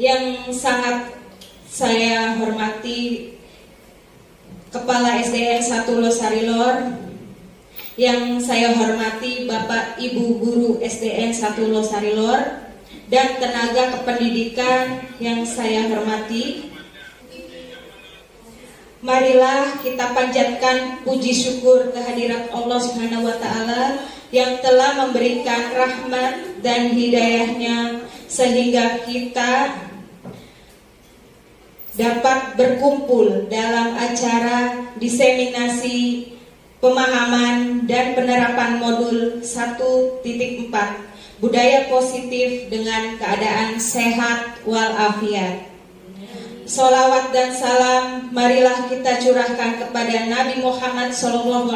Yang sangat saya hormati Kepala SDN 1 Losarilor, yang saya hormati Bapak Ibu Guru SDN 1 Losarilor, dan tenaga kependidikan yang saya hormati. Marilah kita panjatkan puji syukur kehadirat Allah Subhanahu wa Ta'ala yang telah memberikan rahmat dan hidayahnya sehingga kita dapat berkumpul dalam acara diseminasi pemahaman dan penerapan modul 1.4 budaya positif dengan keadaan sehat walafiat. Sholawat dan salam marilah kita curahkan kepada Nabi Muhammad SAW.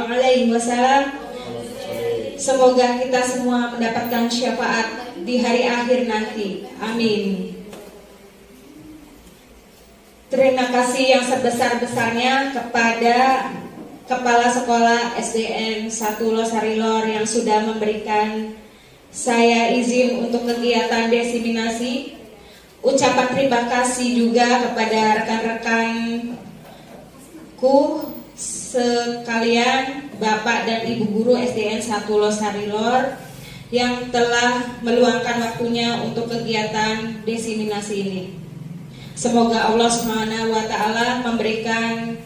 Semoga kita semua mendapatkan syafaat di hari akhir nanti. Amin. Terima kasih yang sebesar-besarnya kepada Kepala Sekolah SDN 1 Losarilor yang sudah memberikan saya izin untuk kegiatan diseminasi. Ucapan terima kasih juga kepada rekan-rekanku sekalian, Bapak dan Ibu Guru SDN 1 Losarilor yang telah meluangkan waktunya untuk kegiatan diseminasi ini. Semoga Allah Subhanahu wa Ta'ala memberikan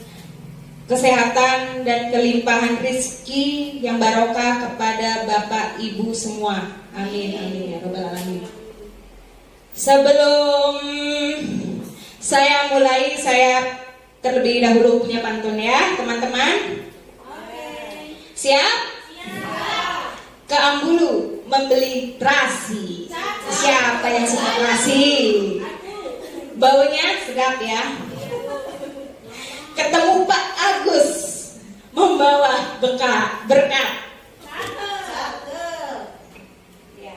kesehatan dan kelimpahan rezeki yang barokah kepada Bapak Ibu semua. Amin amin ya rabbal alamin. Sebelum saya mulai, saya terlebih dahulu punya pantun ya, teman-teman. Siap? Ke Ambulu membeli terasi. Siapa yang suka terasi? Baunya sedap ya. Ketemu Pak Agus membawa berkat. Ya.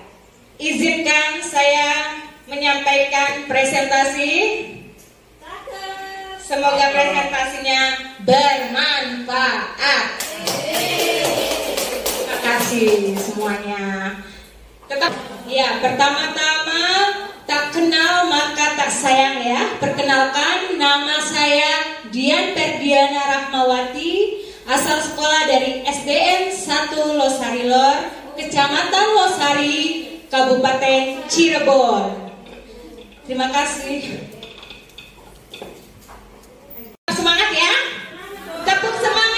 Izinkan saya menyampaikan presentasi. Semoga presentasinya bermanfaat. Terima kasih semuanya. Tetap ya, pertama-tama tak kenal maka tak sayang ya. Perkenalkan, nama saya Dian Ferdiana Rahmawati, asal sekolah dari SDN 1 Losarilor, Kecamatan Losari, Kabupaten Cirebon. Terima kasih. Semangat ya. Tepuk semangat.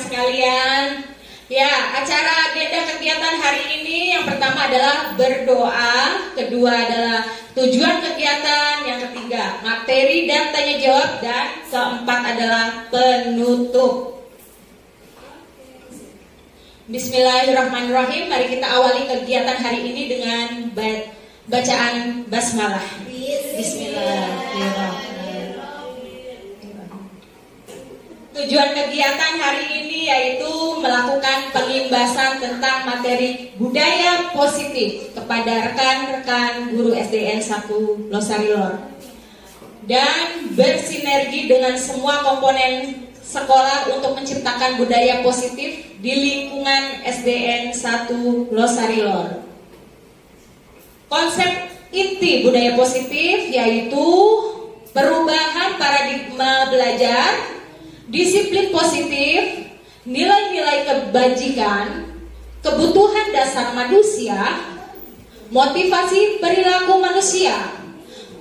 Sekalian, ya, acara agenda kegiatan hari ini yang pertama adalah berdoa, kedua adalah tujuan kegiatan, yang ketiga materi dan tanya jawab, dan keempat adalah penutup. Bismillahirrahmanirrahim. Mari kita awali kegiatan hari ini dengan bacaan basmalah. Bismillahirrahmanirrahim. Tujuan kegiatan hari ini yaitu melakukan pengimbasan tentang materi budaya positif kepada rekan-rekan guru SDN 1 Losarilor dan bersinergi dengan semua komponen sekolah untuk menciptakan budaya positif di lingkungan SDN 1 Losarilor. Konsep inti budaya positif yaitu perubahan paradigma belajar, disiplin positif, nilai-nilai kebajikan, kebutuhan dasar manusia, motivasi perilaku manusia,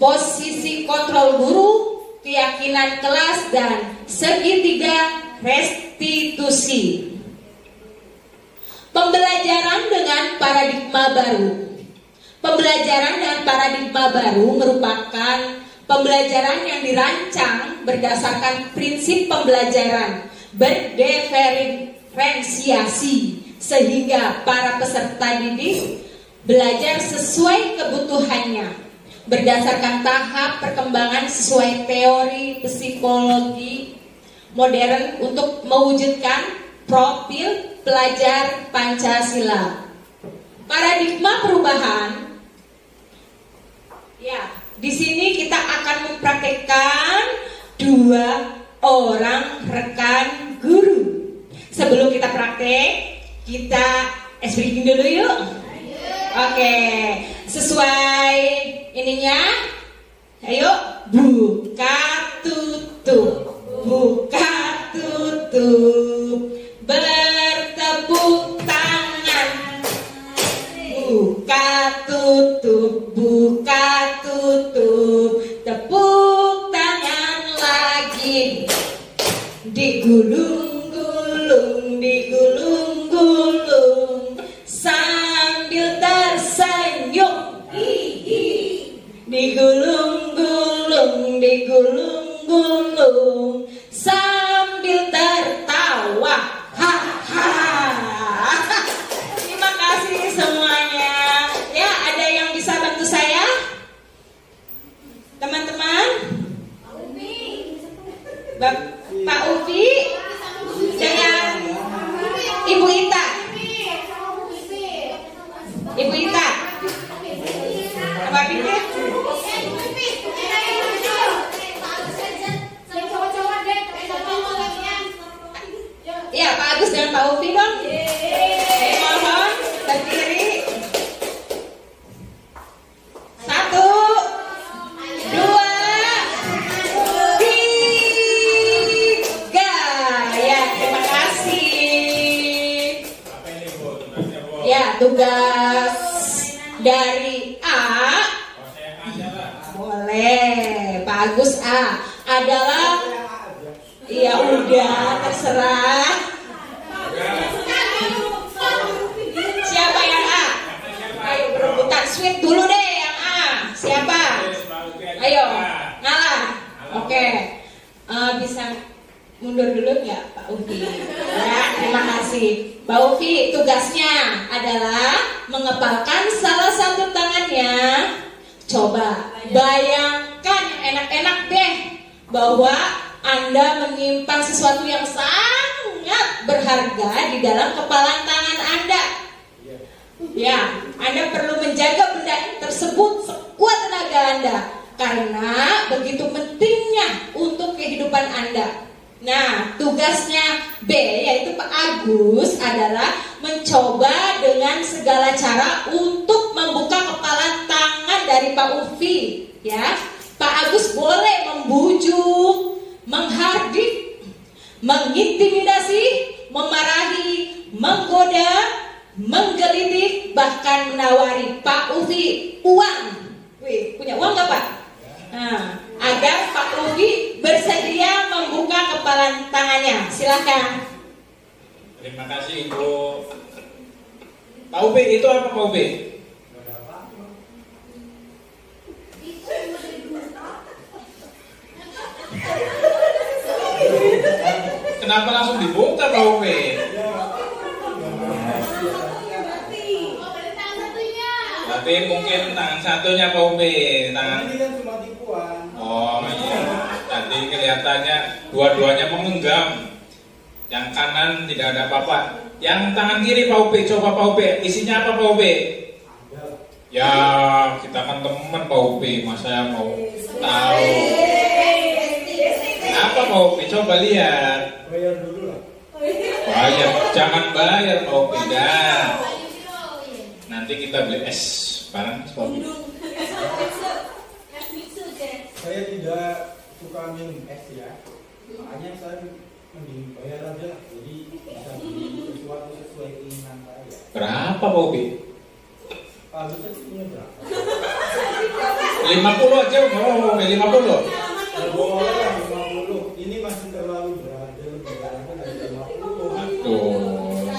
posisi kontrol guru, keyakinan kelas, dan segitiga restitusi. Pembelajaran dengan paradigma baru. Pembelajaran dengan paradigma baru merupakan pembelajaran yang dirancang berdasarkan prinsip pembelajaran berdiferensiasi sehingga para peserta didik belajar sesuai kebutuhannya berdasarkan tahap perkembangan sesuai teori psikologi modern untuk mewujudkan profil pelajar Pancasila. Paradigma perubahan. Ya, di sini kita akan mempraktekkan 2 orang rekan guru. Sebelum kita praktek, kita ice breaking dulu yuk. Oke, sesuai ininya. Ayo, buka tutup, buka tutup, bertepuk tangan. Buka tutup, buka tutup, tepuk tangan lagi. Digulung-gulung, digulung-gulung, sambil tersenyum. Digulung-gulung, digulung-gulung, sambil tertawa. Terima kasih semuanya. Ya, ada yang bisa bantu saya? Teman-teman? Pak Ufi dengan Ibu Ita. Ibu Ita. Apa pikir? Ya, Pak Agus dan Pak Ufi dong. Mohon berdiri. 1, 2, 3. Ya, terima kasih. Ya, tugas dari A. Boleh, Pak Agus A adalah, ya udah terserah. Siapa yang A? Ayo berebutan, sweet dulu deh yang A. Siapa? Ayo, ngalah. Oke. Bisa mundur dulu nggak Pak Ufi? Ya, terima kasih. Pak Ufi tugasnya adalah mengepalkan salah satu tangannya. Coba bayangkan enak-enak deh bahwa Anda menyimpan sesuatu yang sangat berharga di dalam kepalan tangan Anda. Ya, Anda perlu menjaga benda tersebut sekuat tenaga Anda karena begitu pentingnya untuk kehidupan Anda. Nah, tugasnya B yaitu Pak Agus adalah mencoba dengan segala cara untuk membuka kepalan tangan dari Pak Ufi. Ya, Pak Agus boleh membujuk, menghardik, mengintimidasi, memarahi, menggoda, menggelitik, bahkan menawari Pak Ufi uang. Wih, punya uang nggak Pak? Nah, agar Pak Ufi bersedia membuka kepalan tangannya. Silakan. Terima kasih Ibu. Pak Ufi, itu apa Pak Ufi? Kenapa langsung dibuka Pak Ufi? Berarti mungkin tangan satunya Pak Ufi. Tangan ini kan cuma tipuan. Oh iya. Tadi kelihatannya dua-duanya menggenggam. Yang kanan tidak ada apa-apa. Yang tangan kiri Pak Ufi, coba Pak Ufi, isinya apa Pak Ufi? Ya, kita kan teman Pak Ufi, masa mau tahu? Apa Pak Ufi? Coba lihat. Bayar dulu lah. Bayar, jangan bayar Pak Ufi dah. Nanti kita beli es bareng Pak Ufi. Saya tidak suka minum es ya. Makanya saya mending bayar aja lah. Jadi bisa beli sesuatu sesuai keinginan saya. Berapa Pak Ufi? Harusnya punya berapa? 50 aja, oh 50. Boleh lah 50. Ini masih terlalu berat. Lebih berat dari 50. Aduh.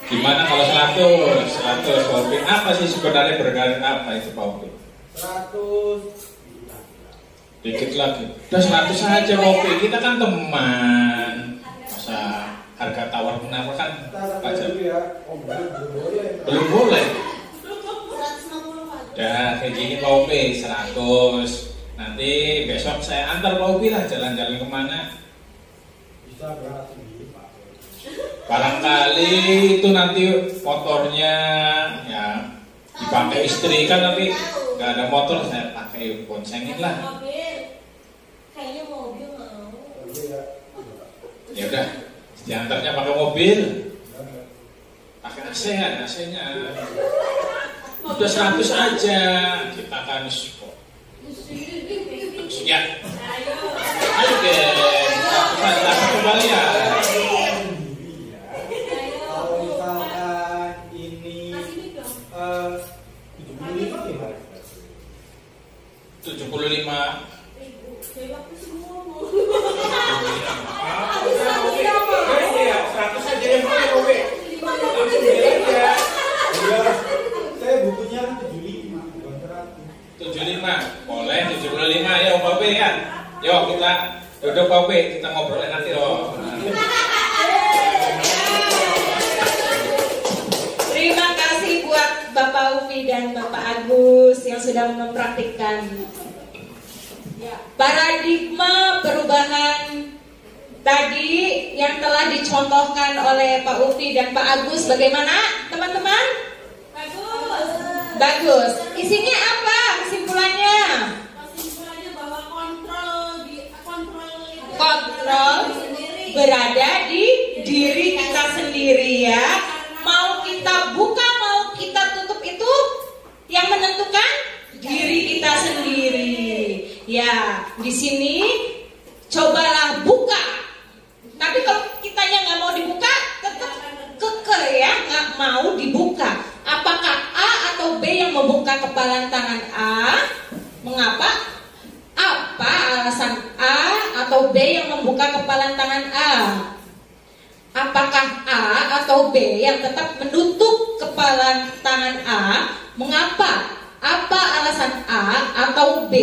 Gimana kalau 100? 100 Pak Ufi. Apa sih sebenarnya berharga apa itu Pak Ufi? 100. Dikit lagi. Udah 100 saja Pak Ufi. Kita kan teman. Masa harga tawar menawar kan wajar. Ya. Oh, Belum boleh. Dah kayak gini Pak Ufi 100. Nanti besok saya antar Pak Ufi lah jalan-jalan kemana. Bisa berapa sendiri Pak? Barangkali itu nanti motornya ya dipakai istri kan, nanti nggak ada motor saya pakai boncengin lah. Kayaknya mobil mau. Ya udah Diantarnya pakai mobil, pakai AC-nya. Udah 100 aja, kita kan support. Ya. Ayo guys, kita kembali ya. Kalau misalkan ini 75. Saya butuhnya 75, bukan 100. 75, boleh 75 ya Pak P ya. Yuk kita duduk Pak P, kita ngobrolin nanti loh. Terima kasih buat Bapak Ufi dan Bapak Agus yang sudah mempraktikkan paradigma perubahan tadi yang telah dicontohkan oleh Pak Ufi dan Pak Agus. Bagaimana teman-teman? Bagus. Isinya apa kesimpulannya? Kesimpulannya bahwa kontrol berada di diri kita sendiri ya. Mau kita buka, mau kita tutup itu yang menentukan diri kita sendiri. Ya, di sini cobalah buka. Tapi kalau kitanya nggak mau dibuka, tetap keke ya, nggak mau dibuka. Apakah A atau B yang membuka kepalan tangan A? Mengapa? Apa alasan A atau B yang membuka kepalan tangan A? Apakah A atau B yang tetap menutup kepalan tangan A? Mengapa? Apa alasan A atau B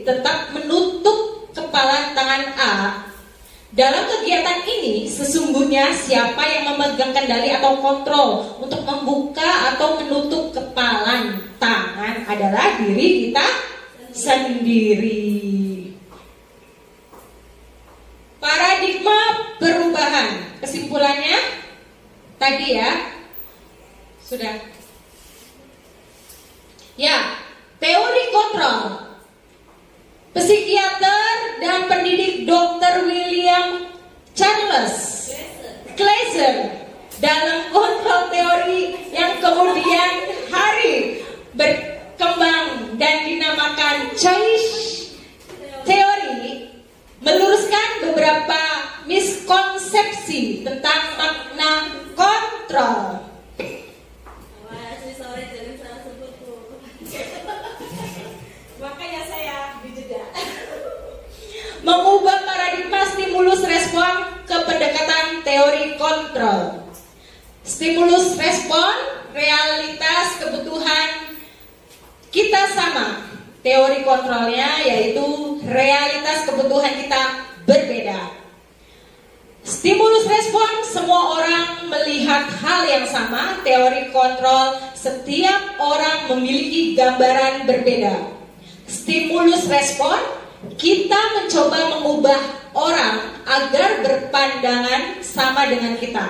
tetap menutup kepalan tangan A? Dalam kegiatan ini sesungguhnya siapa yang memegang kendali atau kontrol untuk membuka atau menutup kepalan tangan adalah diri kita sendiri. Paradigma perubahan. Kesimpulannya tadi ya. Sudah. Ya, teori kontrol. Psikiater dan pendidik Dr. William Charles Glasser dalam kontrol teori yang kemudian hari berkembang dan dinamakan choice teori meluruskan beberapa miskonsepsi tentang makna kontrol. Makanya saya dijeda. Mengubah paradigma stimulus respon ke pendekatan teori kontrol. Stimulus respon, realitas kebutuhan kita sama. Teori kontrolnya yaitu realitas kebutuhan kita berbeda. Stimulus respon, semua orang melihat hal yang sama. Teori kontrol, setiap orang memiliki gambaran berbeda. Stimulus respon, kita mencoba mengubah orang agar berpandangan sama dengan kita.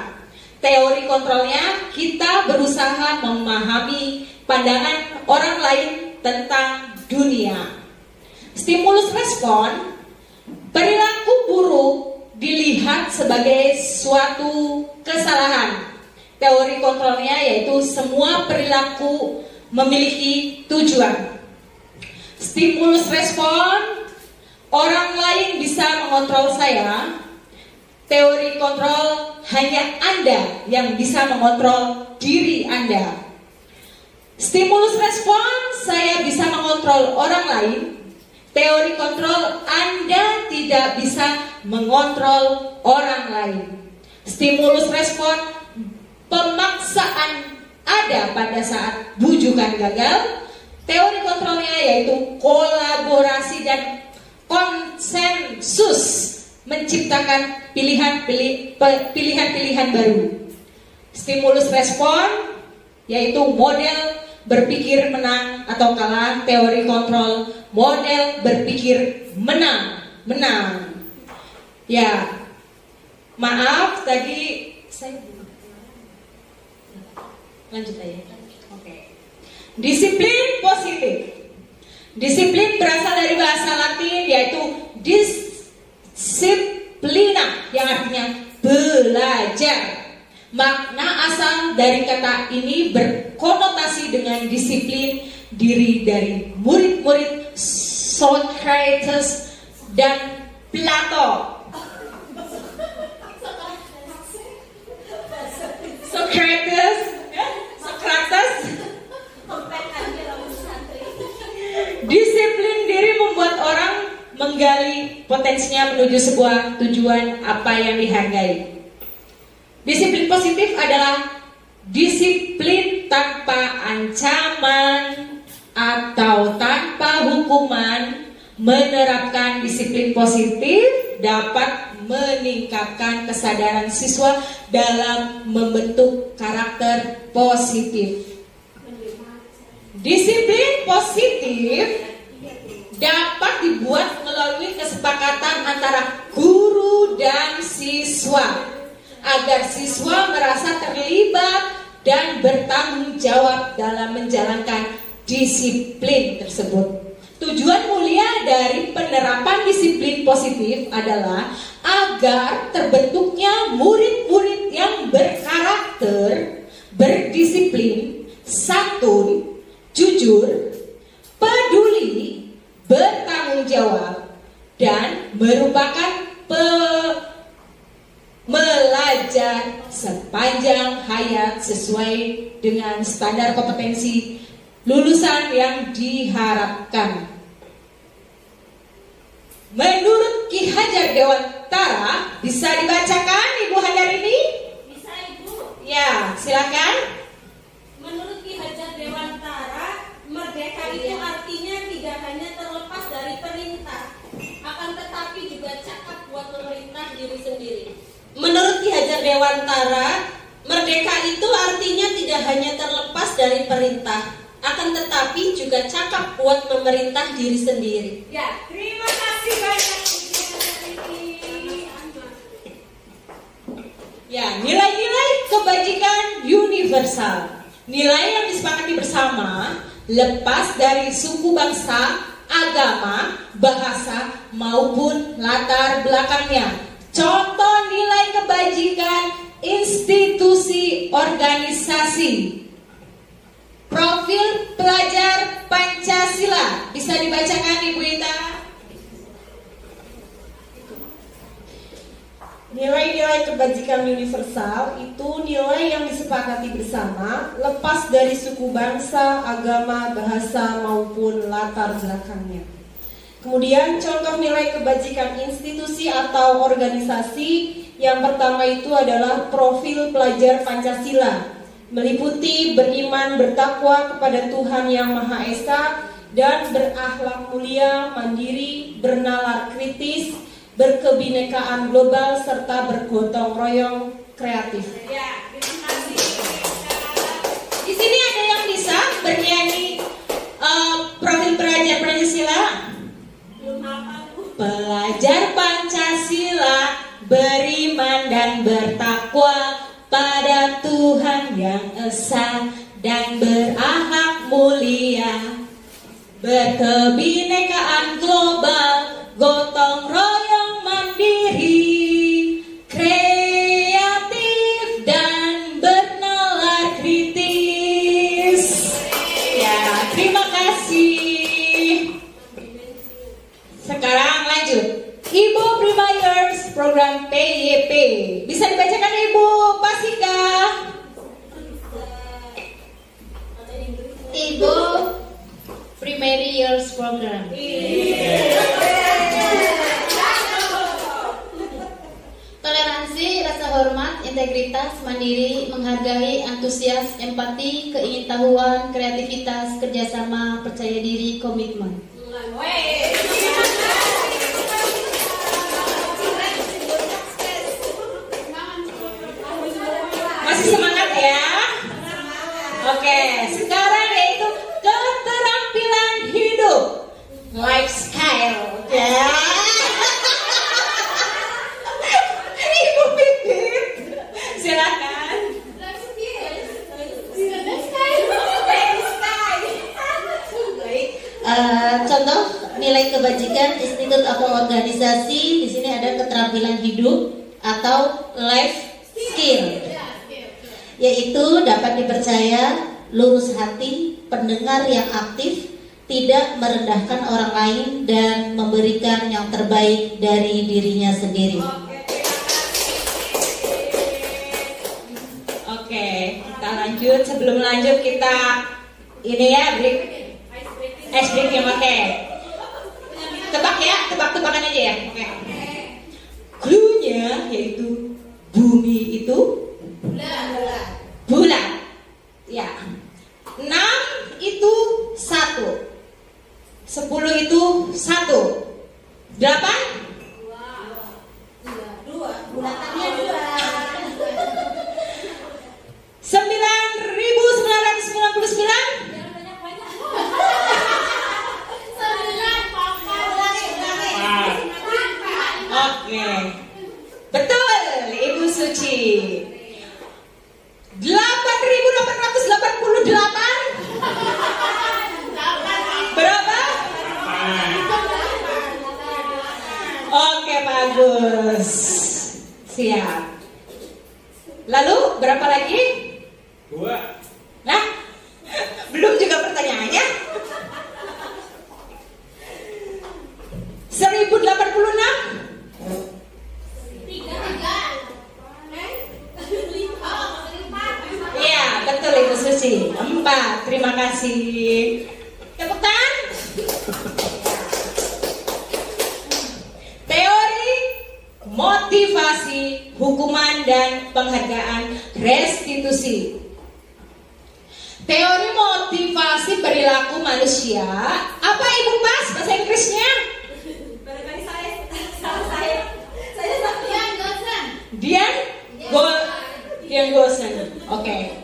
Teori kontrolnya, kita berusaha memahami pandangan orang lain tentang dunia. Stimulus respon, perilaku buruk dilihat sebagai suatu kesalahan. Teori kontrolnya yaitu semua perilaku memiliki tujuan. Stimulus respon, orang lain bisa mengontrol saya. Teori kontrol, hanya Anda yang bisa mengontrol diri Anda. Stimulus respon, saya bisa mengontrol orang lain. Teori kontrol, Anda tidak bisa mengontrol orang lain. Stimulus respon, pemaksaan ada pada saat bujukan gagal. Teori kontrolnya yaitu kolaborasi dan konsensus menciptakan pilihan-pilihan baru. Stimulus respon yaitu model berpikir menang atau kalah. Teori kontrol, model berpikir menang. Ya, maaf tadi saya lanjut aja. Oke. Disiplin positif. Disiplin berasal dari bahasa Latin yaitu disciplina yang artinya belajar. Makna asal dari kata ini berkonotasi dengan disiplin diri dari murid-murid Socrates dan Plato. Socrates. Disiplin diri membuat orang menggali potensinya menuju sebuah tujuan apa yang dihargai. Disiplin positif adalah disiplin tanpa ancaman atau tanpa hukuman. Menerapkan disiplin positif dapat meningkatkan kesadaran siswa dalam membentuk karakter positif. Disiplin positif dapat dibuat melalui kesepakatan antara guru dan siswa agar siswa merasa terlibat dan bertanggung jawab dalam menjalankan disiplin tersebut. Tujuan mulia dari penerapan disiplin positif adalah agar terbentuknya murid-murid yang berkarakter, berdisiplin, santun, jujur, peduli, bertanggung jawab, dan merupakan belajar sepanjang hayat sesuai dengan standar kompetensi lulusan yang diharapkan. Menurut Ki Hajar Dewantara, bisa dibacakan Ibu Hajar ini? Bisa Ibu. Ya, silakan. Menurut Ki Hajar Dewantara, merdeka itu artinya tidak hanya terlepas dari perintah, akan tetapi juga cakap buat memerintah diri sendiri. Menurut Ki Hajar Dewantara, merdeka itu artinya tidak hanya terlepas dari perintah, akan tetapi juga cakap buat memerintah diri sendiri. Ya, terima kasih banyak. Ya, nilai-nilai kebajikan universal. Nilai yang disepakati bersama, lepas dari suku bangsa, agama, bahasa, maupun latar belakangnya. Contoh nilai kebajikan institusi organisasi. Profil pelajar Pancasila. Bisa dibacakan Ibu Ita? Nilai-nilai kebajikan universal itu nilai yang disepakati bersama, lepas dari suku bangsa, agama, bahasa, maupun latar belakangnya. Kemudian contoh nilai kebajikan institusi atau organisasi, yang pertama itu adalah profil pelajar Pancasila, meliputi beriman bertakwa kepada Tuhan Yang Maha Esa dan berakhlak mulia, mandiri, bernalar kritis, berkebinekaan global, serta bergotong royong kreatif. Ya, terima kasih. Di sini ada yang bisa bernyanyi profil pelajar Pancasila? Belum hafal, Bu. Pelajar Pancasila beriman dan bertakwa pada Tuhan Yang Esa dan berakhlak mulia, berkebinekaan global, gotong royong mandiri, kreatif dan bernalar kritis. Ya, terima kasih. Sekarang lanjut. Ibu Prima Years Program PYP. Bisa dibacakan Ibu Pasika? Ibu Primary Years Program. Toleransi, rasa hormat, integritas, mandiri, menghargai, antusias, empati, keingintahuan, kreativitas, kerjasama, percaya diri, komitmen. Masih semangat ya? Oke, sekarang yaitu keterampilan hidup, lifestyle. Ya. Ibu Pipit, silakan. Contoh nilai kebajikan institut atau organisasi, di sini ada keterampilan hidup atau life skill, yaitu dapat dipercaya, lurus hati, pendengar yang aktif, tidak merendahkan orang lain, dan memberikan yang terbaik dari dirinya sendiri. Oke, kita lanjut. Sebelum lanjut kita ini ya, break ice breaking. Oke. Tebak ya, tebak-tebakan aja ya. Oke. Cluenya yaitu bumi itu bulat. Ya. 6 itu 1. 10 itu 1. 8 Bulatannya 2. 9.999. Oke. Betul, Ibu Suci. 8.888. Berapa? Oke, bagus. Siap. Lalu berapa lagi? 2. Nah, belum juga pertanyaannya. 1086. 3. Iya, betul Ibu Suci. 4. Terima kasih. Tepuk tangan. Teori motivasi, hukuman dan penghargaan restitusi. Teori motivasi perilaku manusia. Apa Ibu Pas bahasa Inggrisnya? Barangkali saya Dian Gosen. Oke.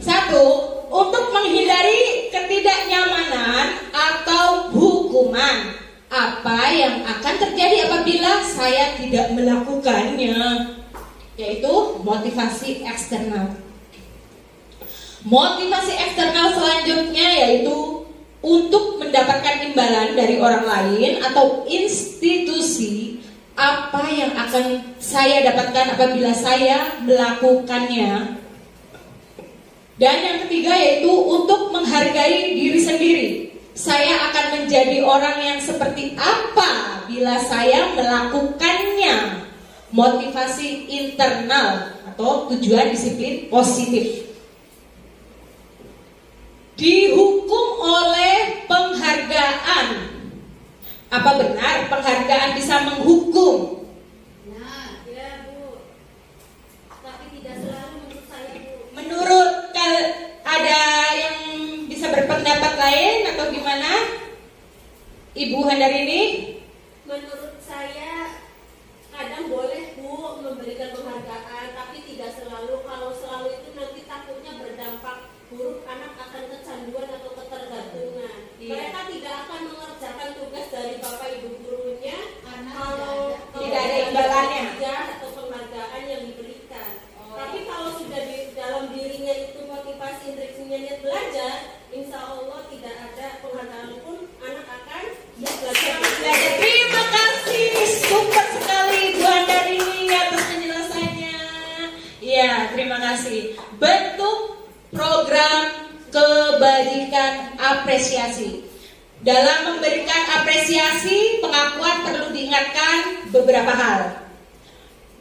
1. Untuk menghindari ketidaknyamanan atau hukuman. Apa yang akan terjadi apabila saya tidak melakukannya? Yaitu motivasi eksternal. Motivasi eksternal selanjutnya yaitu untuk mendapatkan imbalan dari orang lain atau institusi. Apa yang akan saya dapatkan apabila saya melakukannya? Dan yang ketiga yaitu untuk menghargai diri sendiri. Saya akan menjadi orang yang seperti apa bila saya melakukannya? Motivasi internal atau tujuan disiplin positif. Dihukum oleh penghargaan. Apa benar penghargaan bisa menghukum? Nah, ya Bu. Tapi tidak selalu menurut saya Bu. Menurut ada yang bisa berpendapat lain atau gimana? Ibu Handarini? Menurut saya kadang boleh Bu memberikan penghargaan, tapi tidak selalu. Kalau selalu itu nanti takutnya berdampak buruk, anak akan kecanduan atau ketergantungan. Iya. Mereka tidak akan mengerjakan tugas dari Bapak Ibu gurunya kalau Tidak ada imbalannya. atau penghargaan yang diberikan. Tapi kalau sudah di dalam dirinya itu motivasi intriksinya niat belajar, insya Allah tidak ada penghargaan pun anak akan belajar. Terima kasih, super sekali Bu Handarini atas penjelasannya. Iya, terima kasih. Bentuk program kebajikan apresiasi. Dalam memberikan apresiasi, pengakuan perlu diingatkan beberapa hal.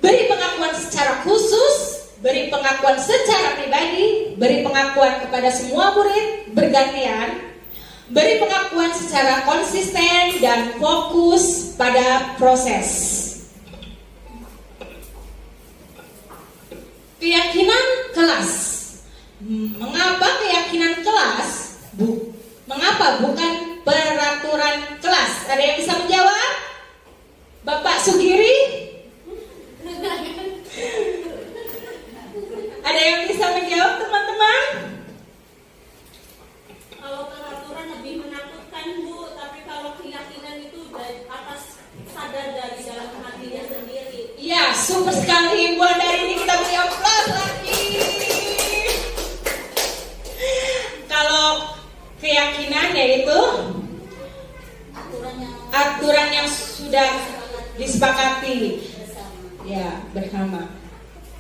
Beri pengakuan secara khusus, beri pengakuan secara pribadi, beri pengakuan kepada semua murid bergantian, beri pengakuan secara konsisten dan fokus pada proses. Keyakinan kelas. Mengapa keyakinan kelas? Mengapa bukan peraturan kelas? Ada yang bisa menjawab? Bapak Sugiri? Ada yang bisa menjawab teman-teman? Kalau peraturan lebih menakutkan Bu, tapi kalau keyakinan itu dari atas sadar dari dalam hatinya sendiri. Ya, super sekali Ibu Handarini, kita beri aplaus lagi. Kalau keyakinan yaitu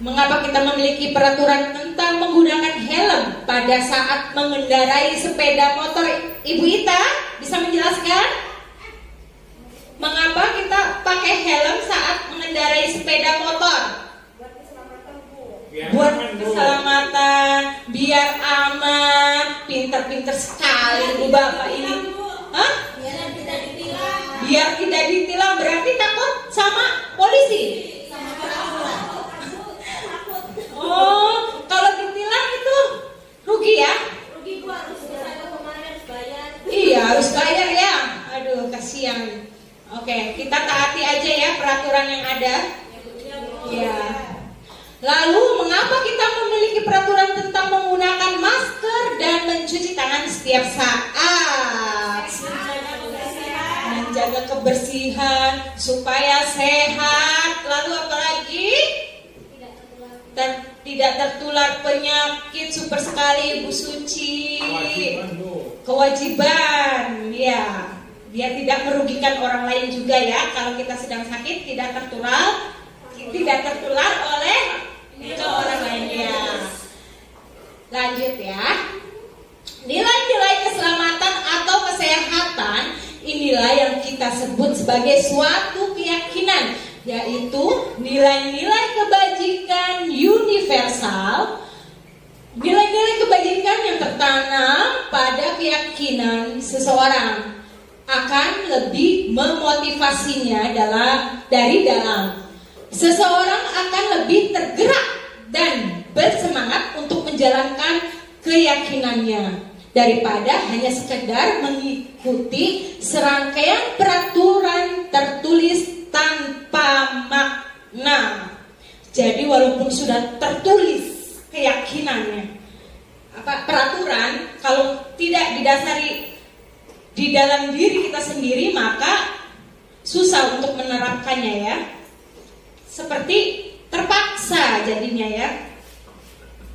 Mengapa kita memiliki peraturan tentang menggunakan helm pada saat mengendarai sepeda motor? Ibu Ita bisa menjelaskan? Mengapa kita pakai helm saat mengendarai sepeda motor? Buat keselamatan, biar aman. Pinter-pinter sekali Ibu Bapak ini. Hah? Biar tidak ditilang, berarti takut sama polisi. Oh, kalau ditilang itu rugi ya? Rugi Bu, harus bayar. Iya, harus bayar ya. Aduh, kasihan. Oke, kita taati aja ya peraturan yang ada. Ya. Lalu, mengapa kita memiliki peraturan tentang menggunakan masker dan mencuci tangan setiap saat? Menjaga kebersihan supaya sehat. Lalu apa lagi? Tidak tertular penyakit. Super sekali Ibu Suci. Kewajiban, ya, biar tidak merugikan orang lain juga ya. Kalau kita sedang sakit tidak tertular oleh orang lain ya. Lanjut ya. Nilai-nilai keselamatan atau kesehatan inilah yang kita sebut sebagai suatu keyakinan, yaitu nilai-nilai kebajikan universal, nilai-nilai kebajikan yang tertanam pada keyakinan seseorang akan lebih memotivasinya dari dalam. Seseorang akan lebih tergerak dan bersemangat untuk menjalankan keyakinannya daripada hanya sekedar mengikuti serangkaian peraturan tertulis tanpa makna. Jadi walaupun sudah tertulis keyakinannya, peraturan kalau tidak didasari di dalam diri kita sendiri, maka susah untuk menerapkannya ya. Seperti terpaksa jadinya ya.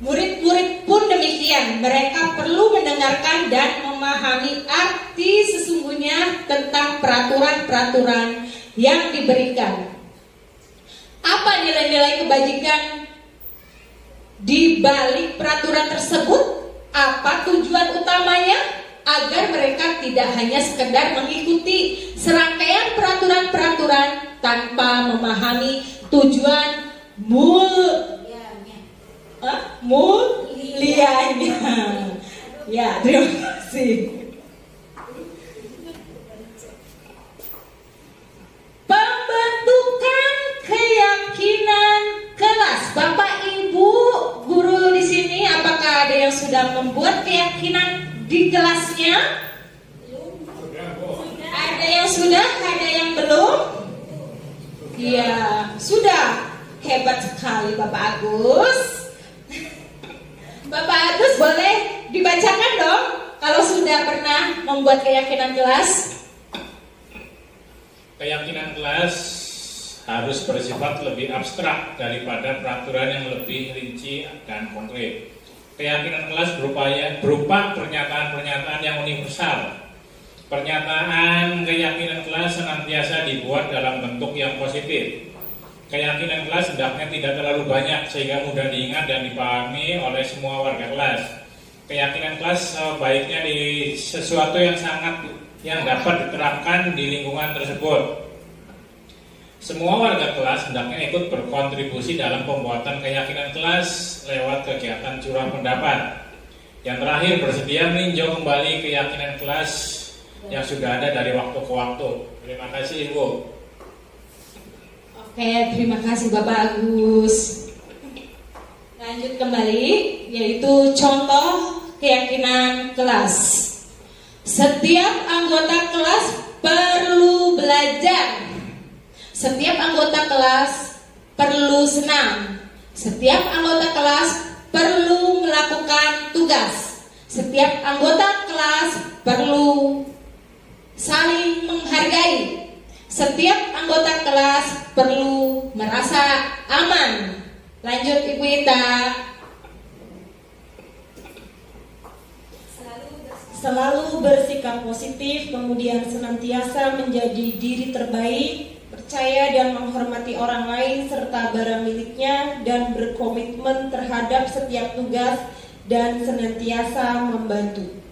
Murid-murid pun demikian, mereka perlu mendengarkan dan memahami arti sesungguhnya tentang peraturan-peraturan yang diberikan. Apa nilai-nilai kebajikan di balik peraturan tersebut? Apa tujuan utamanya? Agar mereka tidak hanya sekedar mengikuti serangkaian peraturan-peraturan tanpa memahami tujuan mulianya. Ya, terima kasih. Pembentukan keyakinan kelas. Bapak Ibu guru di sini, apakah ada yang sudah membuat keyakinan di kelasnya? Ada yang sudah, ada yang belum? Iya, sudah. Hebat sekali Bapak Agus. Bapak Agus boleh dibacakan dong kalau sudah pernah membuat keyakinan kelas. Keyakinan kelas harus bersifat lebih abstrak daripada peraturan yang lebih rinci dan konkret. Keyakinan kelas berupa pernyataan-pernyataan yang universal. Pernyataan keyakinan kelas senantiasa dibuat dalam bentuk yang positif. Keyakinan kelas hendaknya tidak terlalu banyak sehingga mudah diingat dan dipahami oleh semua warga kelas. Keyakinan kelas baiknya di sesuatu yang dapat diterapkan di lingkungan tersebut. Semua warga kelas hendaknya ikut berkontribusi dalam pembuatan keyakinan kelas lewat kegiatan curah pendapat. Yang terakhir, bersedia meninjau kembali keyakinan kelas yang sudah ada dari waktu ke waktu. Terima kasih Ibu. Oke, terima kasih Bapak Agus. Lanjut kembali, yaitu contoh keyakinan kelas. Setiap anggota kelas perlu belajar. Setiap anggota kelas perlu senang. Setiap anggota kelas perlu melakukan tugas. Setiap anggota kelas perlu saling menghargai. Setiap anggota kelas perlu merasa aman. Lanjut Ibu Ita. Selalu bersikap positif, kemudian senantiasa menjadi diri terbaik, percaya dan menghormati orang lain serta barang miliknya, dan berkomitmen terhadap setiap tugas dan senantiasa membantu.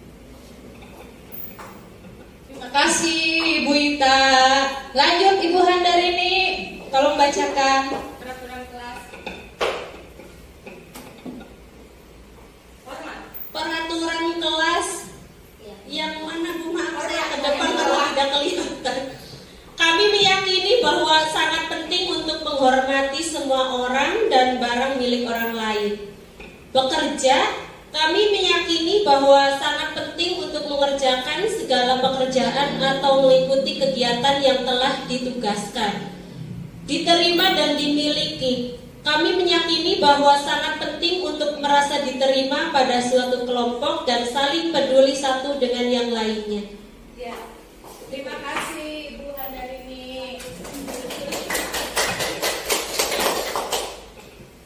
Terima kasih Ibu Ita. Lanjut Ibu Handarini, tolong bacakan Peraturan kelas. Peraturan kelas yang mana Bu? Maaf saya ke depan kalau tidak kelihatan. Kami meyakini bahwa sangat penting untuk menghormati semua orang dan barang milik orang lain. Bekerja, kami meyakini bahwa sangat penting untuk mengerjakan segala pekerjaan atau mengikuti kegiatan yang telah ditugaskan. Diterima dan dimiliki, kami meyakini bahwa sangat penting untuk merasa diterima pada suatu kelompok dan saling peduli satu dengan yang lainnya. Ya. Terima kasih Ibu Handarini.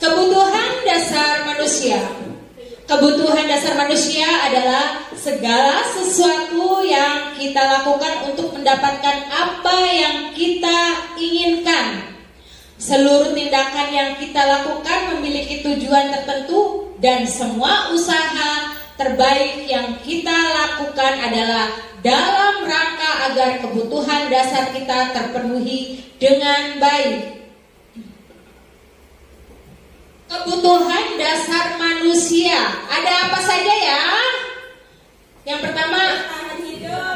kebutuhan dasar manusia. Kebutuhan dasar manusia adalah segala sesuatu yang kita lakukan untuk mendapatkan apa yang kita inginkan. Seluruh tindakan yang kita lakukan memiliki tujuan tertentu, dan semua usaha terbaik yang kita lakukan adalah dalam rangka agar kebutuhan dasar kita terpenuhi dengan baik. Kebutuhan dasar manusia ada apa saja ya? Yang pertama,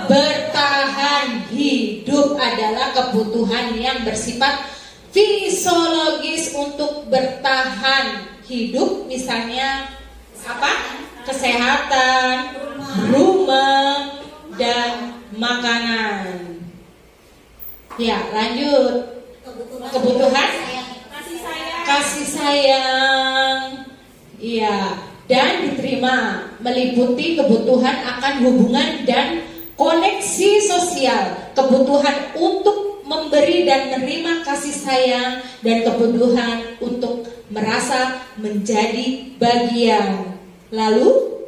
bertahan hidup adalah kebutuhan yang bersifat fisiologis untuk bertahan hidup. Misalnya apa? Kesehatan, rumah, dan makanan. Ya, lanjut. Kebutuhan kasih sayang, iya, dan diterima, meliputi kebutuhan akan hubungan dan koneksi sosial, kebutuhan untuk memberi dan menerima kasih sayang, dan kebutuhan untuk merasa menjadi bagian. Lalu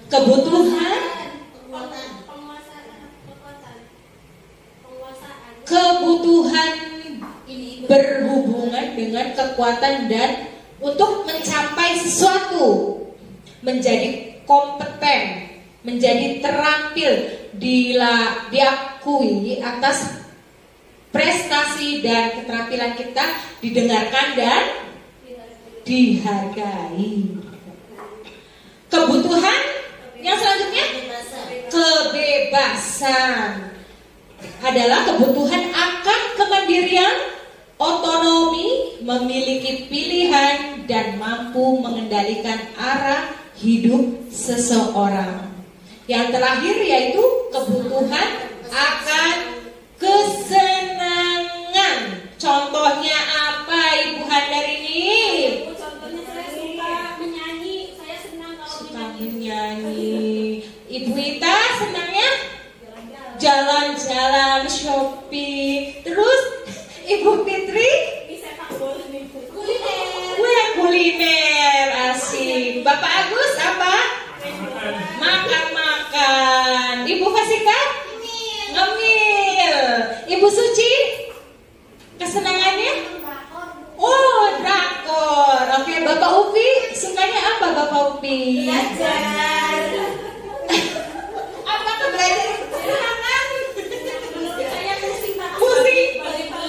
kebutuhan berhubungan dengan kekuatan dan untuk mencapai sesuatu, menjadi kompeten, menjadi terampil, diakui atas prestasi dan keterampilan kita, didengarkan dan dihargai. Kebutuhan yang selanjutnya, kebebasan adalah kebutuhan akan kemandirian, otonomi, memiliki pilihan, dan mampu mengendalikan arah hidup seseorang. Yang terakhir yaitu kebutuhan akan kesenangan. Contohnya apa Ibu Handarini? Contohnya saya suka menyanyi, saya senang kalau Suka menyanyi. Ibu Ita senangnya jalan-jalan, shopping. Terus Ibu Fitri sepak bola nih. kuliner asik. Bapak Agus apa? Makan-makan. Ibu Fasika ngemil. Ibu Suci kesenangannya? Oh, drakor. Oke, Bapak Upi sukanya apa Bapak Upi? Belajar. Apakah belajar kesenangan? Menurut saya pusing.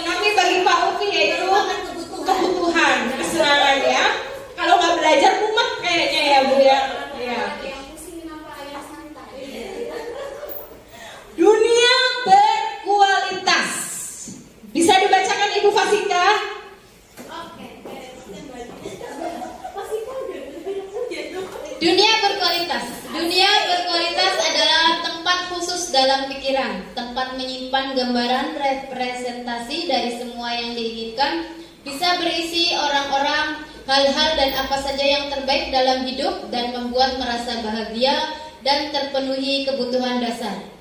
Kami bagi Pak Upi yaitu kebutuhan, kesenangan ya. Kalau nggak belajar mumet kayaknya ya Bu ya. Ya. Yang pusingin apa yang santai. Dunia berkualitas. Bisa dibacakan Ibu Fasika? Oke. Dunia berkualitas. Dunia berkualitas adalah tempat khusus dalam pikiran, tempat menyimpan gambaran representasi dari semua yang diinginkan, bisa berisi orang-orang, hal-hal dan apa saja yang terbaik dalam hidup, dan membuat merasa bahagia dan terpenuhi kebutuhan dasar.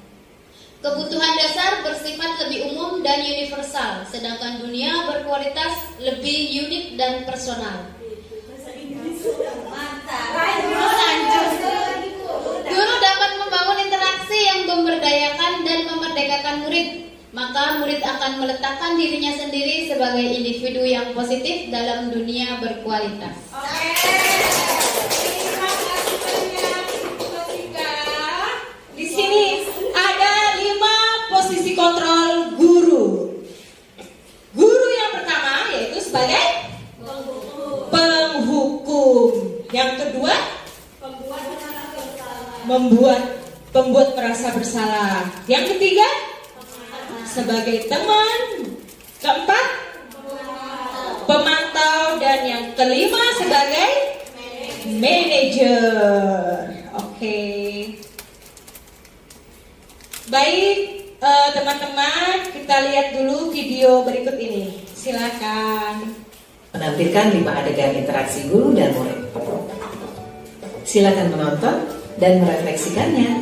Kebutuhan dasar bersifat lebih umum dan universal, sedangkan dunia berkualitas lebih unik dan personal. Guru dapat membangun interaksi yang memberdayakan dan memerdekakan murid. maka murid akan meletakkan dirinya sendiri sebagai individu yang positif dalam dunia berkualitas. Oke. Terima kasih banyak Jessica. Di sini ada 5 posisi kontrol guru. Guru yang pertama yaitu sebagai penghukum. Yang kedua, pembuat merasa bersalah. Yang ketiga, sebagai teman. Keempat, pemantau. Dan yang kelima, sebagai manajer. Oke. Baik, teman-teman, kita lihat dulu video berikut ini. Silakan. Menampilkan 5 adegan interaksi guru dan murid. Silakan menonton dan merefleksikannya.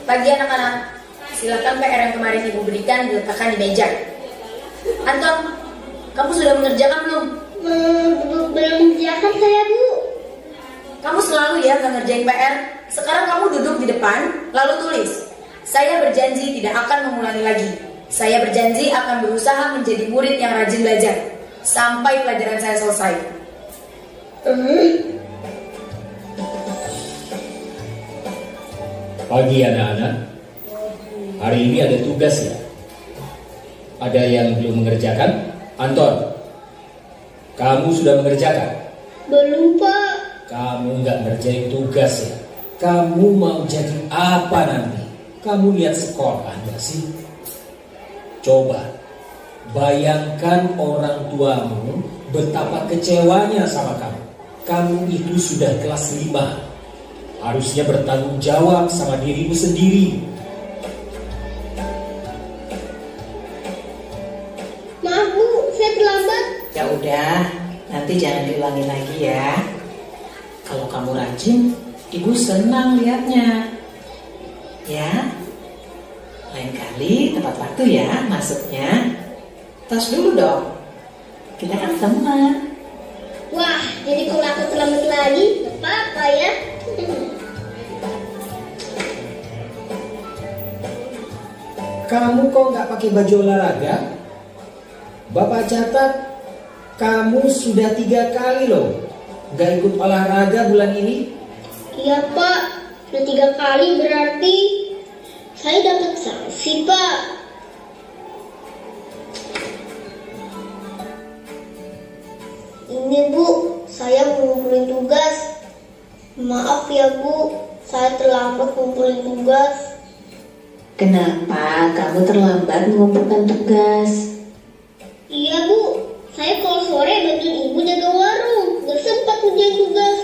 Pagi anak-anak, silakan PR yang kemarin ibu berikan diletakkan di meja. Anton, kamu sudah mengerjakan belum? Belum mengerjakan saya, Bu. Kamu selalu ya nggak ngerjain PR. Sekarang kamu duduk di depan, lalu tulis. Saya berjanji tidak akan mengulangi lagi. Saya berjanji akan berusaha menjadi murid yang rajin belajar sampai pelajaran saya selesai. Pagi anak-anak, hari ini ada tugas ya. Ada yang belum mengerjakan? Anton, kamu sudah mengerjakan? Belum, Pak. Kamu nggak ngerjain tugas ya? Kamu mau jadi apa nanti? Kamu lihat sekolah Anda sih? Coba bayangkan orang tuamu betapa kecewanya sama kamu. Kamu itu sudah kelas 5. Harusnya bertanggung jawab sama dirimu sendiri. Maaf, Bu, saya terlambat. Ya udah, nanti jangan diulangi lagi ya. Kalau kamu rajin, Ibu senang lihatnya. Ya, lain kali tepat waktu ya masuknya. Tas dulu dong. Kita kan teman. Wah, jadi kalau aku terlambat lagi, apa ya? Kamu kok nggak pakai baju olahraga? Bapak catat, kamu sudah 3 kali loh nggak ikut olahraga bulan ini. Iya, Pak. Sudah 3 kali berarti saya dapat sanksi, Pak. Ini, Bu, saya ngumpulin tugas. Maaf ya, Bu, saya terlambat ngumpulin tugas. Kenapa kamu terlambat mengumpulkan tugas? Iya, Bu, saya kalau sore bantuin Ibu jaga warung, gak sempat ngerjain tugas.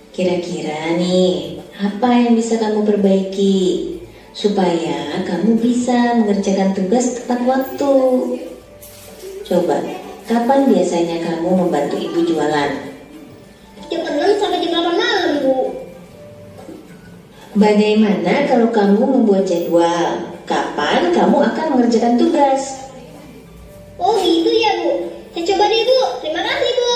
Kira-kira nih, apa yang bisa kamu perbaiki supaya kamu bisa mengerjakan tugas tepat waktu? Coba, kapan biasanya kamu membantu ibu jualan? Jam 6 sampai jam 8 malam, Bu. Bagaimana kalau kamu membuat jadwal? Kapan kamu akan mengerjakan tugas? Oh gitu ya, Bu. Saya coba deh, Bu. Terima kasih, Bu.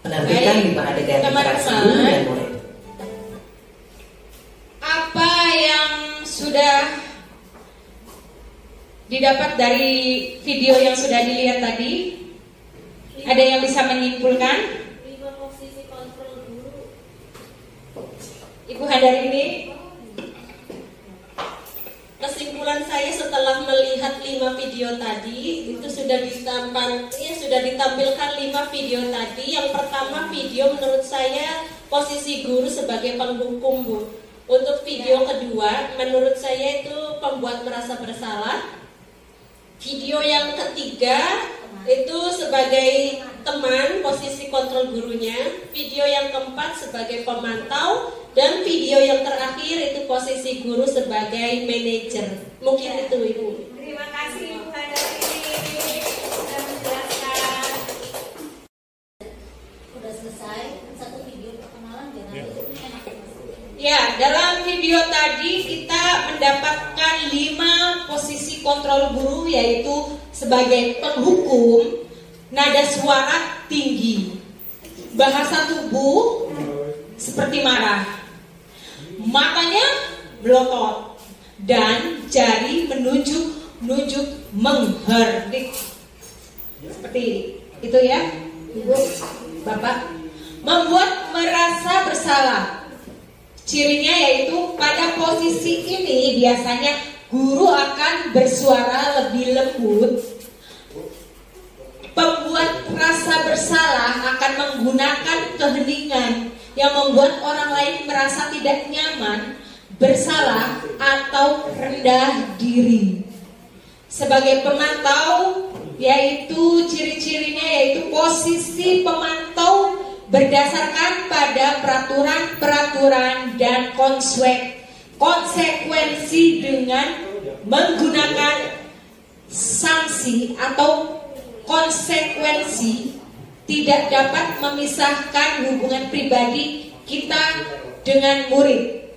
Menampilkan 5 adegan interaksi guru dan murid. Apa yang sudah didapat dari video yang sudah dilihat tadi? Ada yang bisa menyimpulkan? 5 posisi kontrol guru. Ibu Handari ini? Kesimpulan saya setelah melihat 5 video tadi itu sudah ditampilkan 5 video tadi. Yang pertama video menurut saya posisi guru sebagai penghukum, Bu. Untuk video kedua menurut saya itu pembuat merasa bersalah. Video yang ketiga itu sebagai teman, posisi kontrol gurunya. Video yang keempat sebagai pemantau. Dan video yang terakhir itu posisi guru sebagai manajer. Mungkin itu, Ibu. Terima kasih, Ibu Handari, sudah menjelaskan. Udah selesai, 1 video perkenalan, jangan tutupnya enak. Ya, dalam video tadi kita mendapatkan 5 posisi kontrol guru, yaitu sebagai penghukum, nada suara tinggi, bahasa tubuh seperti marah, matanya melotot, dan jari menunjuk mengherdik. Seperti itu ya, Ibu, Bapak. Membuat merasa bersalah. Cirinya yaitu pada posisi ini biasanya guru akan bersuara lebih lembut. Pembuat rasa bersalah akan menggunakan keheningan yang membuat orang lain merasa tidak nyaman, bersalah, atau rendah diri. Sebagai pemantau, yaitu ciri-cirinya yaitu posisi pemantau berdasarkan pada peraturan-peraturan dan konsekuensi dengan menggunakan sanksi atau konsekuensi tidak dapat memisahkan hubungan pribadi kita dengan murid.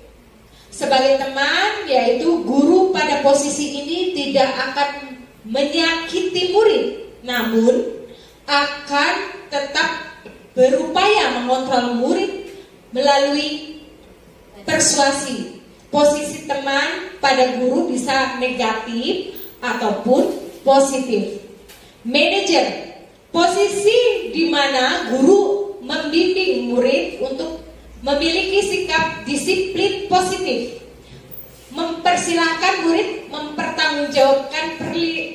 Sebagai teman, yaitu guru pada posisi ini tidak akan menyakiti murid, namun akan tetap berupaya mengontrol murid melalui persuasi. Posisi teman pada guru bisa negatif ataupun positif. Manajer, posisi di mana guru membimbing murid untuk memiliki sikap disiplin positif, mempersilahkan murid mempertanggungjawabkan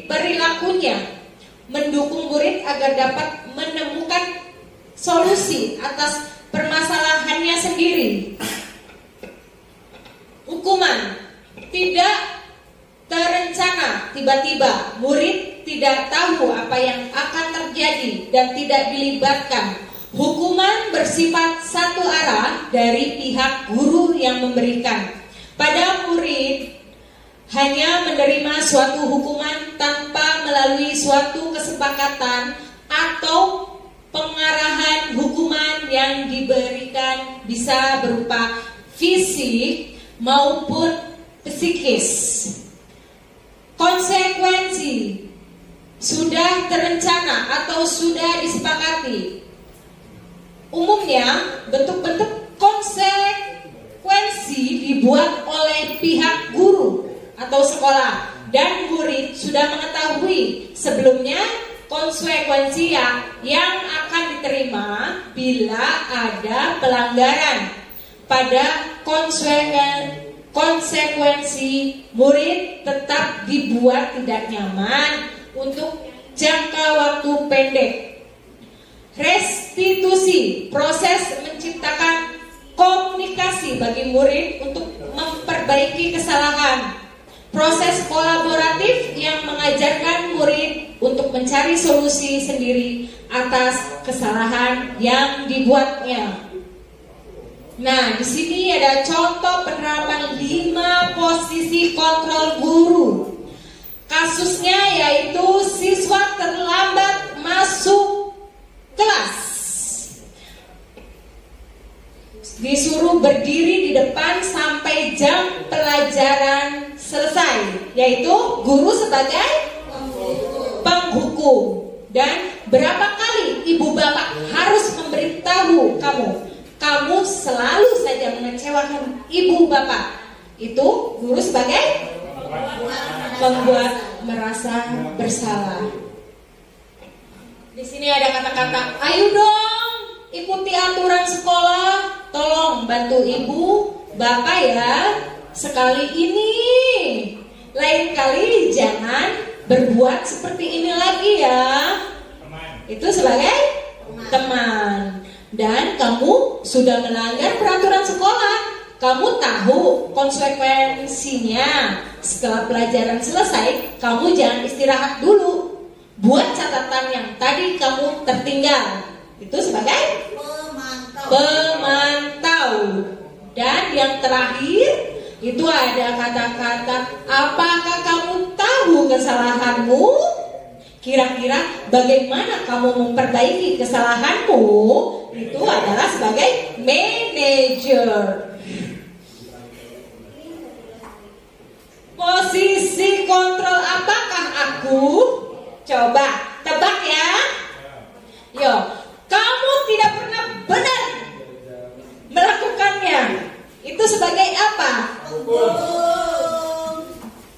perilakunya, mendukung murid agar dapat menemukan solusi atas permasalahannya sendiri. Hukuman, tidak terencana, tiba-tiba murid tidak tahu apa yang akan terjadi dan tidak dilibatkan. Hukuman bersifat satu arah dari pihak guru yang memberikan. Pada murid hanya menerima suatu hukuman tanpa melalui suatu kesepakatan atau pengarahan. Hukuman yang diberikan bisa berupa fisik maupun psikis. Konsekuensi sudah terencana atau sudah disepakati. Umumnya bentuk-bentuk konsekuensi dibuat oleh pihak guru atau sekolah, dan murid sudah mengetahui sebelumnya konsekuensi yang akan diterima bila ada pelanggaran. Pada konsekuensi, murid tetap dibuat tidak nyaman untuk jangka waktu pendek. Restitusi, proses menciptakan komunikasi bagi murid untuk memperbaiki kesalahan. Proses kolaboratif yang mengajarkan murid untuk mencari solusi sendiri atas kesalahan yang dibuatnya. Nah, di sini ada contoh penerapan 5 posisi kontrol guru. Kasusnya yaitu siswa terlambat masuk kelas, disuruh berdiri di depan sampai jam pelajaran selesai, yaitu guru sebagai penghukum. Dan berapa kali ibu bapak harus memberitahu kamu selalu saja mengecewakan ibu bapak. Itu guru sebagai membuat merasa bersalah. Di sini ada kata-kata, ayo dong ikuti aturan sekolah, tolong bantu ibu bapak ya sekali ini, lain kali jangan berbuat seperti ini lagi ya. Itu sebagai teman. Dan kamu sudah melanggar peraturan sekolah, kamu tahu konsekuensinya. Setelah pelajaran selesai, kamu jangan istirahat dulu, buat catatan yang tadi kamu tertinggal. Itu sebagai pemantau. Dan yang terakhir itu ada kata-kata, apakah kamu tahu kesalahanmu? Kira-kira bagaimana kamu memperbaiki kesalahanmu? Itu adalah sebagai manajer. Posisi kontrol apakah aku? Coba tebak ya. Yo, kamu tidak pernah benar melakukannya. Itu sebagai apa?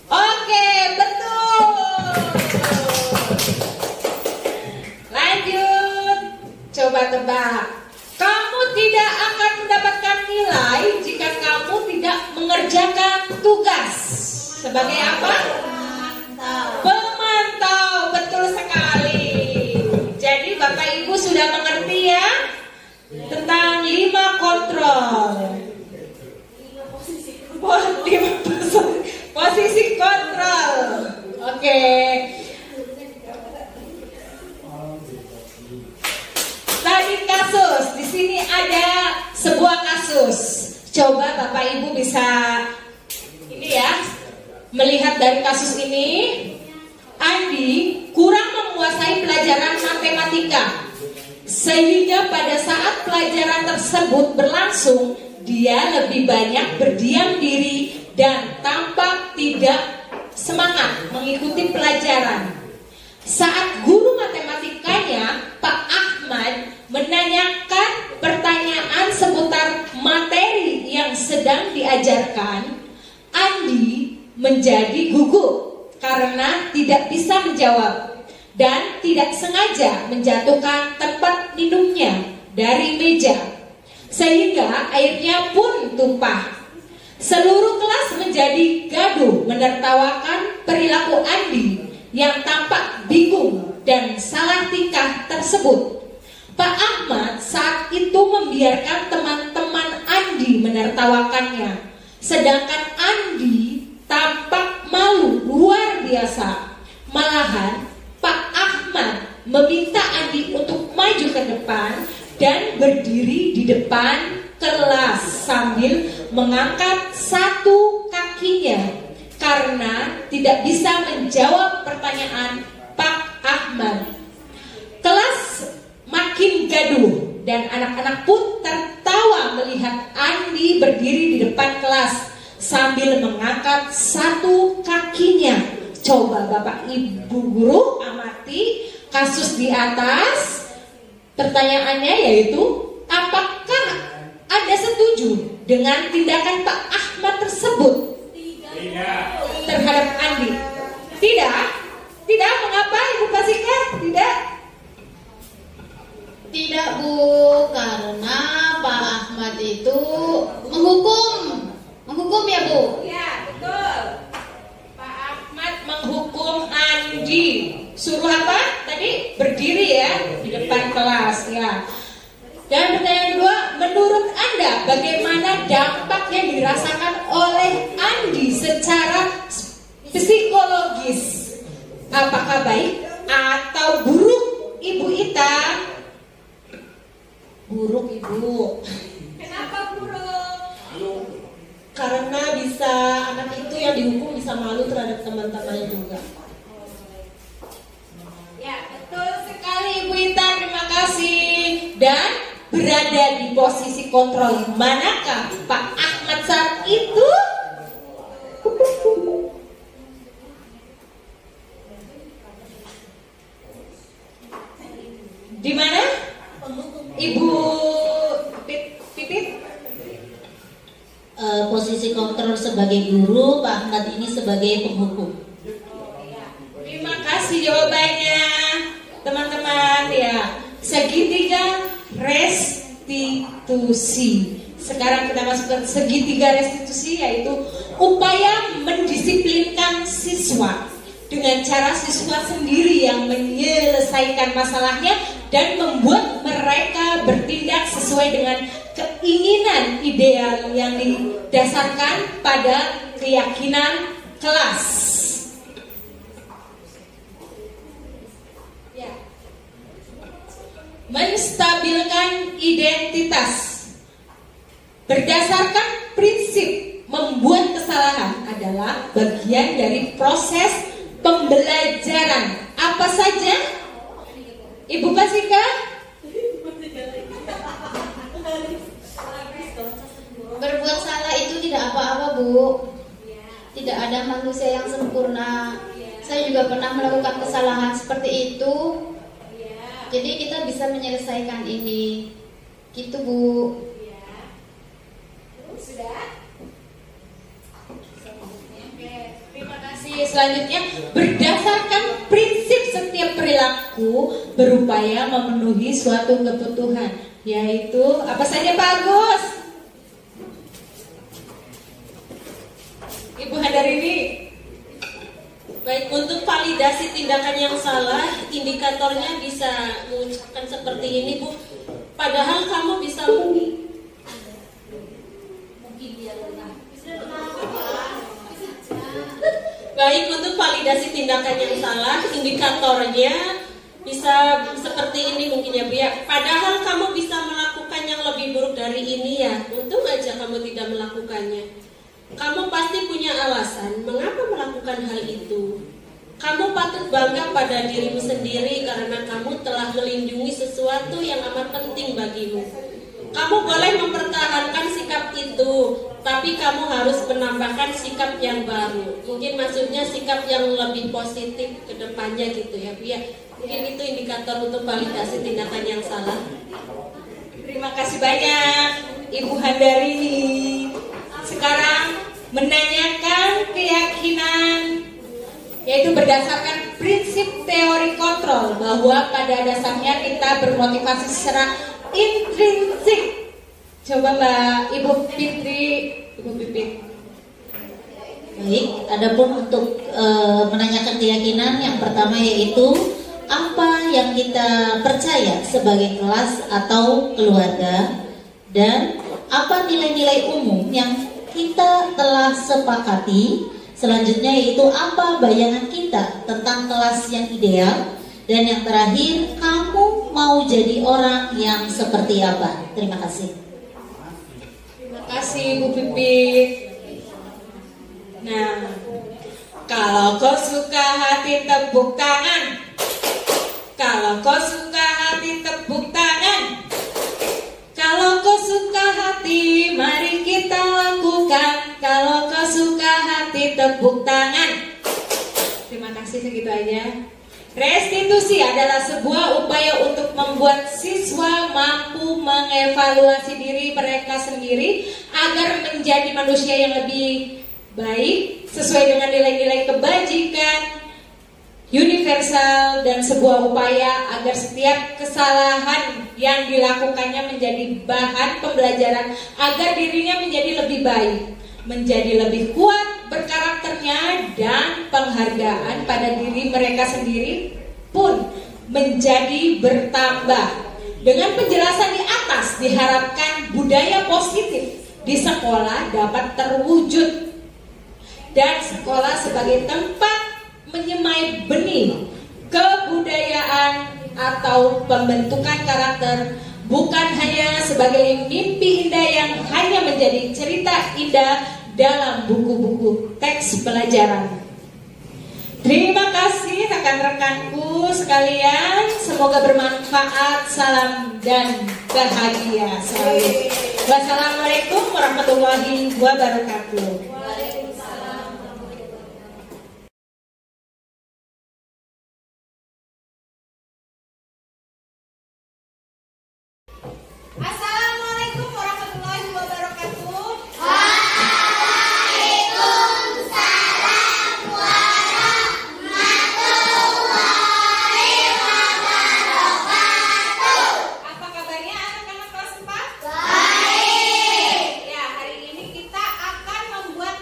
Oke, betul. Lanjut. Coba tebak. Kamu tidak akan mendapatkan nilai jika kamu tidak mengerjakan tugas. Sebagai apa? Pemantau. Betul sekali. Jadi Bapak Ibu sudah mengerti ya tentang 5 kontrol. 5 posisi kontrol. Oke. Tadi kasus. Di sini ada sebuah kasus. Coba Bapak Ibu bisa ini ya, melihat dari kasus ini. Andi kurang menguasai pelajaran matematika, sehingga pada saat pelajaran tersebut berlangsung, dia lebih banyak berdiam diri dan tampak tidak semangat mengikuti pelajaran. Saat guru matematikanya, Pak Ahmad, menanyakan pertanyaan seputar materi yang sedang diajarkan, Andi menjadi gugup karena tidak bisa menjawab dan tidak sengaja menjatuhkan tempat minumnya dari meja, sehingga airnya pun tumpah. Seluruh kelas menjadi gaduh menertawakan perilaku Andi yang tampak bingung dan salah tingkah tersebut. Pak Ahmad saat itu membiarkan teman-teman Andi menertawakannya, sedangkan Andi tampak malu luar biasa. Malahan Pak Ahmad meminta Andi untuk maju ke depan dan berdiri di depan kelas sambil mengangkat satu kakinya karena tidak bisa menjawab pertanyaan Pak Ahmad. Kelas makin gaduh dan anak-anak pun tertawa melihat Andi berdiri di depan kelas sambil mengangkat satu kakinya. Coba Bapak Ibu guru amati kasus di atas. Pertanyaannya yaitu, apakah Anda setuju dengan tindakan Pak Ahmad tersebut? Tidak. Terhadap Andi? Tidak? Tidak, mengapa Ibu Pasika? Tidak? Tidak Bu, karena Pak Ahmad itu menghukum ya Bu? Ya, betul. Pak Ahmad menghukum Andi. Suruh apa? Tadi berdiri ya di depan kelas ya. Dan pertanyaan kedua, menurut Anda bagaimana dampak yang dirasakan oleh Andi secara psikologis? Apakah baik atau buruk Ibu Ita? Buruk Ibu. Kenapa buruk? Karena bisa anak itu yang dihukum bisa malu terhadap teman-temannya juga. Ya, betul sekali Ibu Ita, terima kasih. Dan berada di posisi kontrol manakah Pak Ahmad saat itu? Di mana? Ibu Pipit? Posisi kontrol sebagai guru, Pak Ahmad ini sebagai penghukum. Terima kasih jawabannya teman-teman ya. Segitiga restitusi. Sekarang kita masuk ke segitiga restitusi, yaitu upaya mendisiplinkan siswa dengan cara siswa sendiri yang menyelesaikan masalahnya dan membuat mereka bertindak sesuai dengan keinginan ideal yang didasarkan pada keyakinan kelas. Ya. Menstabilkan identitas berdasarkan prinsip membuat kesalahan adalah bagian dari proses pembelajaran. Apa saja? Ibu Pasika? Berbuat salah itu tidak apa-apa Bu. Tidak tidak ada manusia yang sempurna. Saya juga pernah melakukan kesalahan seperti itu. Jadi kita bisa menyelesaikan ini. Gitu, Bu. Sudah? Terima kasih. Selanjutnya, berdasarkan prinsip setiap perilaku berupaya memenuhi suatu kebutuhan, yaitu apa saja, Pak Agus? Ibu Handarini. Baik, untuk validasi tindakan yang salah, indikatornya bisa mengucapkan seperti ini, Bu. Padahal kamu bisa Baik, untuk validasi tindakan yang salah, indikatornya bisa seperti ini mungkin ya, Bu ya. Padahal kamu bisa melakukan yang lebih buruk dari ini ya. Untung aja kamu tidak melakukannya. Kamu pasti punya alasan mengapa melakukan hal itu. Kamu patut bangga pada dirimu sendiri karena kamu telah melindungi sesuatu yang amat penting bagimu. Kamu boleh mempertahankan sikap itu, tapi kamu harus menambahkan sikap yang baru. Mungkin maksudnya sikap yang lebih positif ke depannya gitu ya, Bu ya. Mungkin itu indikator untuk validasi tindakan yang salah. Terima kasih banyak, Ibu Handarini. Sekarang menanyakan keyakinan, yaitu berdasarkan prinsip teori kontrol, bahwa pada dasarnya kita bermotivasi secara intrinsik. Coba Mbak Ibu Fitri, Ibu Pipit. Baik, adapun untuk menanyakan keyakinan, yang pertama yaitu apa yang kita percaya sebagai kelas atau keluarga, dan apa nilai-nilai umum yang kita telah sepakati. Selanjutnya yaitu apa bayangan kita tentang kelas yang ideal, dan yang terakhir, kamu mau jadi orang yang seperti apa. Terima kasih. Terima kasih Bu Pipit. Nah, kalau kau suka hati tepuk tangan. Kalau kau suka hati tepuk tangan. Kalau kau suka hati, mari kita lakukan. Kalau kau suka hati, tepuk tangan. Terima kasih, segitu aja. Restitusi adalah sebuah upaya untuk membuat siswa mampu mengevaluasi diri mereka sendiri agar menjadi manusia yang lebih baik sesuai dengan nilai-nilai kebajikan universal, dan sebuah upaya agar setiap kesalahan yang dilakukannya menjadi bahan pembelajaran agar dirinya menjadi lebih baik, menjadi lebih kuat berkarakternya, dan penghargaan pada diri mereka sendiri pun menjadi bertambah. Dengan penjelasan di atas diharapkan budaya positif di sekolah dapat terwujud, dan sekolah sebagai tempat menyemai benih kebudayaan atau pembentukan karakter, bukan hanya sebagai mimpi indah yang hanya menjadi cerita indah dalam buku-buku teks pelajaran. Terima kasih rekan-rekanku sekalian, semoga bermanfaat. Salam dan bahagia selalu. Wassalamualaikum warahmatullahi wabarakatuh. Assalamualaikum warahmatullahi wabarakatuh. Waalaikumsalam warahmatullahi wabarakatuh. Apa kabarnya anak-anak kelas 4? Baik. Ya, hari ini kita akan membuat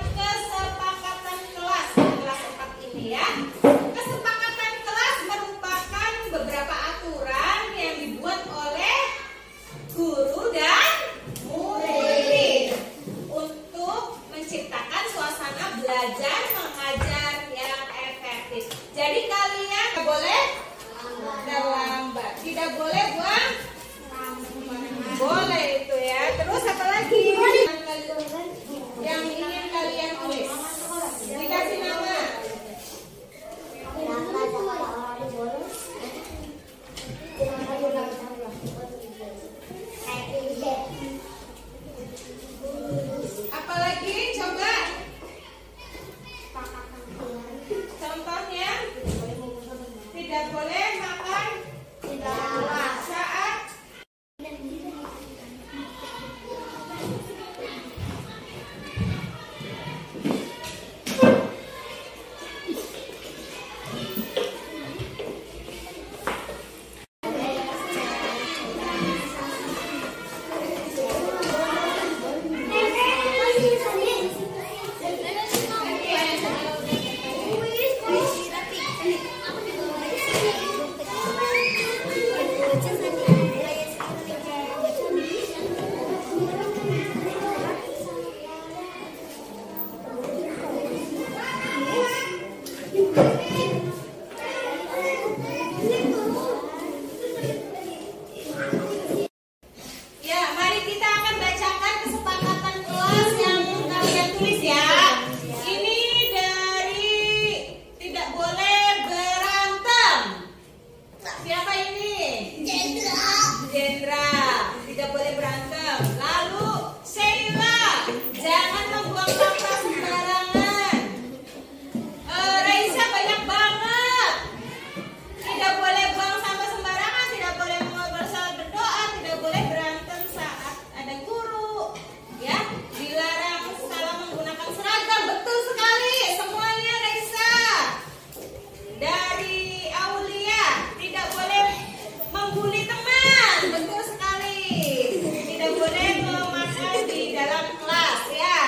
dalam kelas ya.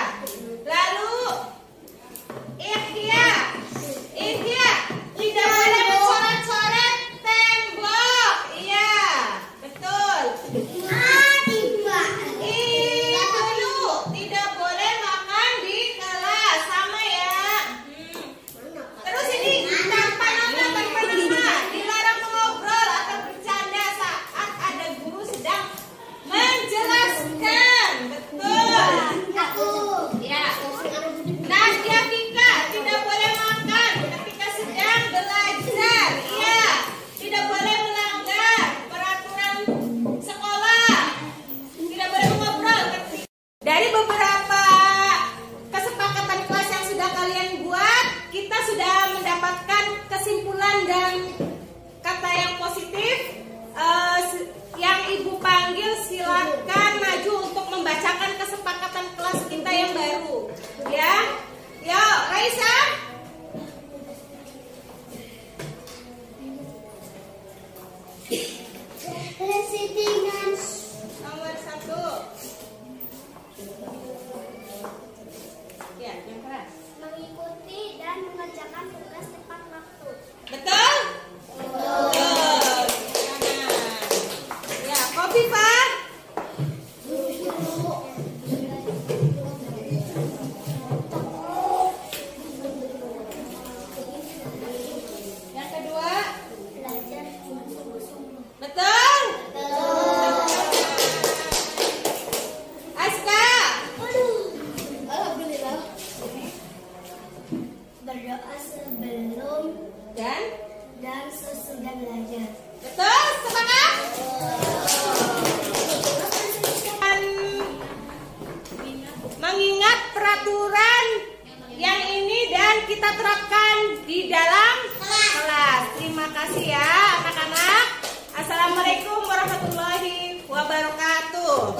Lalu Ikhya tidak boleh mencoret-coret tembok. Iya, betul. Dulu tidak boleh makan di kelas, sama ya. Terus ini tanpa nama, dilarang mengobrol atau bercanda saat ada guru sedang menjelaskan. Betul. Ya. Nadia Vika tidak boleh makan ketika sedang belajar. Iya. Tidak boleh melanggar peraturan sekolah. Tidak boleh mengobrol. Dari beberapa kesepakatan kelas yang sudah kalian buat, kita sudah mendapatkan kesimpulan dan kata yang positif. Yang ibu panggil silakan maju untuk membacakan kesepakatan kelas kita yang baru. Ya, yuk Raisa. Nomor 1. Ya, yang keras. Mengikuti dan mengerjakan tugas tepat waktu. Betul? Betul. Ya, kopi Pak. Yang kedua, Belajar dengan sungguh-sungguh. betul? Aska. Alhamdulillah. Berdoa sebelum dan sesudah belajar. Betul, semangat. Dan mengingat peraturan yang ini dan kita terapkan di dalam kelas. Terima kasih ya anak-anak. Assalamualaikum warahmatullahi wabarakatuh.